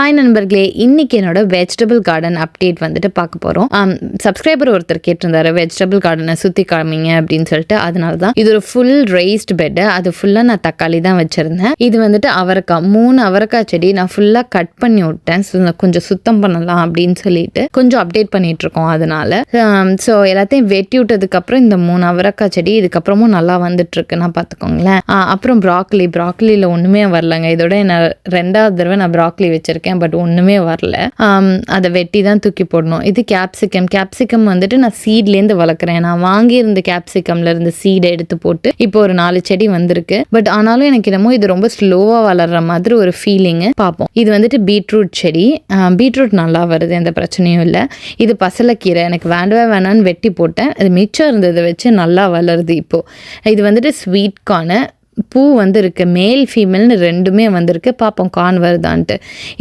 Hi நண்பர்களே, இன்னைக்கு என்னோட வெஜிடபிள் கார்டன் அப்டேட் வந்துட்டு பார்க்க போகிறோம். சப்ஸ்கிரைபர் ஒருத்தர் கேட்டிருந்தாரு வெஜிடபிள் கார்டனை சுற்றி காமிங்க அப்படின்னு சொல்லிட்டு. அதனால தான் இது ஒரு ஃபுல் ரைஸ்டு பெட்டு. அது ஃபுல்லாக நான் தக்காளி தான் வச்சுருந்தேன். இது வந்துட்டு அவரைக்காய் 3 அவரைக்காய் செடி நான் ஃபுல்லாக கட் பண்ணி விட்டேன். கொஞ்சம் சுத்தம் பண்ணலாம் அப்படின்னு சொல்லிட்டு கொஞ்சம் அப்டேட் பண்ணிட்டு இருக்கோம். அதனால ஸோ எல்லாத்தையும் வெட்டி விட்டதுக்கப்புறம் இந்த 3 அவரைக்காய் செடி இதுக்கப்புறமும் நல்லா வந்துட்டு இருக்குன்னா பார்த்துக்கோங்களேன். அப்புறம் ப்ராக்லியில் ஒன்றுமே வரலங்க. இதோட நான் 2வது தடவை நான் ப்ராக்லி வச்சிருக்கேன். பட் ஒன்றுமே வரல. அதை வெட்டி தான் தூக்கி போடணும். இது கேப்சிகம் வந்துட்டு நான் சீட்லேருந்து வளர்க்குறேன். நான் வாங்கியிருந்த கேப்சிகம்ல இருந்து சீடை எடுத்து போட்டு இப்போ ஒரு 4 செடி வந்திருக்கு. பட் ஆனாலும் எனக்கு என்னமோ இது ரொம்ப ஸ்லோவாக வளர்ற மாதிரி ஒரு ஃபீலிங்கு. பார்ப்போம். இது வந்துட்டு பீட்ரூட் செடி. பீட்ரூட் நல்லா வருது, எந்த பிரச்சனையும் இல்லை. இது பசலைக்கீரை எனக்கு வேண்டான்னு வெட்டி போட்டேன். அது மிச்சம் இருந்ததை வச்சு நல்லா வளருது இப்போது. இது வந்துட்டு ஸ்வீட் கார்னு. பூ வந்துருக்கு, மேல் ஃபீமேல்னு 2மே வந்திருக்கு. பார்ப்போம் கார்ன் வருதான்ட்டு.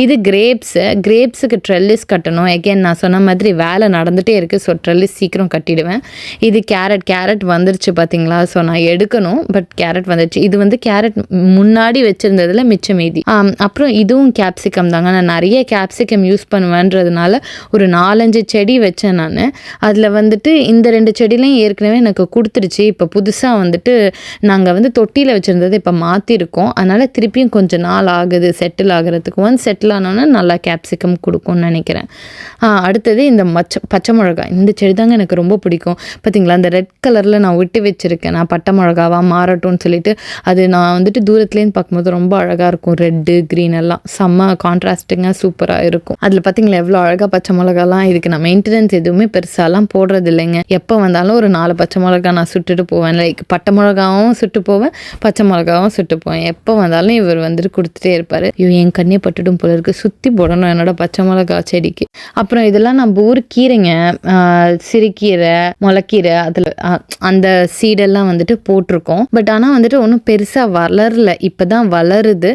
இது கிரேப்ஸுக்கு ட்ரெல்லிஸ் கட்டணும். எகெயின் நான் சொன்ன மாதிரி வேலை நடந்துகிட்டே இருக்குது. ஸோ ட்ரெல்லிஸ் சீக்கிரம் கட்டிடுவேன். இது கேரட் வந்துருச்சு பார்த்தீங்களா. ஸோ நான் எடுக்கணும். பட் கேரட் வந்துருச்சு. இது வந்து கேரட் முன்னாடி வச்சுருந்ததில் மிச்சம் மீதி. அப்புறம் இதுவும் கேப்சிகம் தாங்க. நான் நிறைய கேப்சிகம் யூஸ் பண்ணுவேன்றதுனால ஒரு 4-5 செடி வச்சேன் நான். அதில் வந்துட்டு இந்த 2 செடிலையும் ஏற்கனவே எனக்கு கொடுத்துருச்சு. இப்போ புதுசாக வந்துட்டு நாங்கள் வந்து தொட்டியில் வச்சுருந்தது இப்போ மாற்றிருக்கோம். அதனால் திருப்பியும் கொஞ்சம் நாள் ஆகுது செட்டில் ஆகிறதுக்கு. செட்டில் ஆனோன்னா நல்லா கேப்சிகம் கொடுக்கும்னு நினைக்கிறேன். அடுத்தது இந்த பச்சை மிளகாய். இந்த செடி தாங்க எனக்கு ரொம்ப பிடிக்கும். பார்த்தீங்களா, அந்த ரெட் கலரில் நான் விட்டு வச்சுருக்கேன். நான் பட்டை மிளகாவாக மாறட்டும்னு சொல்லிட்டு. அது நான் வந்துட்டு தூரத்துலேருந்து பார்க்கும்போது ரொம்ப அழகாக இருக்கும். ரெட்டு க்ரீன் எல்லாம் செம்ம கான்ட்ராஸ்டிங்காக சூப்பராக இருக்கும். அதில் பார்த்தீங்களா எவ்வளோ அழகாக பச்சை மிளகாலாம். இதுக்கு நான் மெயின்டெனன்ஸ் எதுவுமே பெருசாலாம் போடுறது இல்லைங்க. எப்போ வந்தாலும் ஒரு 4 பச்சை மிளகா நான் சுட்டுட்டு போவேன். லைக் பட்டை மிளகாவும் சுட்டு போவேன், பச்சை மிளகாவும் சுட்டு போவேன். எப்போ வந்தாலும் இவர் வந்துட்டு கொடுத்துட்டே இருப்பார். என் கண்ணே பட்டுடும் போல இருக்கு. சுற்றி போடணும் என்னோட பச்சை மிளகா செடிக்கு. அப்புறம் இதெல்லாம் நம்ம ஊர் கீரைங்க, சிறுகீரை, முளைக்கீரை, அதில் அந்த சீடெல்லாம் வந்துட்டு போட்டிருக்கோம். பட் ஆனால் வந்துட்டு ஒன்றும் பெருசாக வளரல. இப்போ தான் வளருது.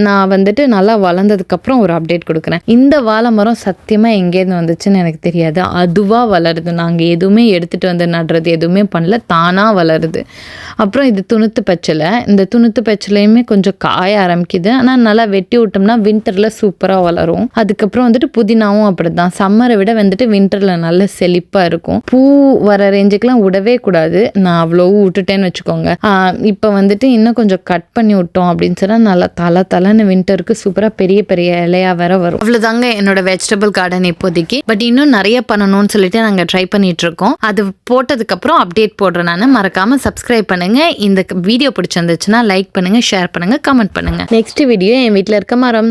நான் வந்துட்டு நல்லா வளர்ந்ததுக்கப்புறம் ஒரு அப்டேட் கொடுக்குறேன். இந்த வாழை மரம் சத்தியமாக எங்கேருந்து வந்துச்சுன்னு எனக்கு தெரியாது. அதுவாக வளருது. நாங்கள் எதுவுமே எடுத்துகிட்டு வந்து நடுறது எதுவுமே பண்ணல, தானாக வளருது. அப்புறம் இது துணுத்து பச்சலை. இந்த துணுத்து பச்சலையுமே கொஞ்சம் காய ஆரம்பிக்குது. ஆனால் நல்லா வெட்டி விட்டோம்னா வின்டரில் சூப்பராக வளரும். அதுக்கப்புறம் வந்துட்டு புதினாவும் அப்படி தான். சம்மரை விட வந்துட்டு வின்டரில் நல்ல செழிப்பாக இருக்கும். பூ வர ரேஞ்சுக்கெலாம் விடவே கூடாது. நான் அவ்வளோ விட்டுட்டேன்னு வச்சுக்கோங்க. இப்போ வந்துட்டு இன்னும் கொஞ்சம் கட் பண்ணி விட்டோம் அப்படின்னு சொன்னால் நல்லா தலைன்னு வின்டருக்கு சூப்பராக பெரிய பெரிய இலையாக வேற வரும். அவ்வளோதாங்க என்னோட வெஜிடபிள் கார்டன் இப்போதைக்கு. பட் இன்னும் நிறைய பண்ணணும்னு சொல்லிட்டு நாங்கள் ட்ரை பண்ணிட்டு இருக்கோம். அது போட்டதுக்கப்புறம் அப்டேட் போடுறேன் நான். மறக்காமல் சப்ஸ்கிரைப் பண்ணுங்க. இந்த வீடியோ பிடிச்சிருந்துச்சுன்னா லைக் பண்ணுங்க, ஷேர் பண்ணுங்க, கமெண்ட் பண்ணுங்க. நெக்ஸ்ட் வீடியோ என் வீட்டில் இருக்க மரம்.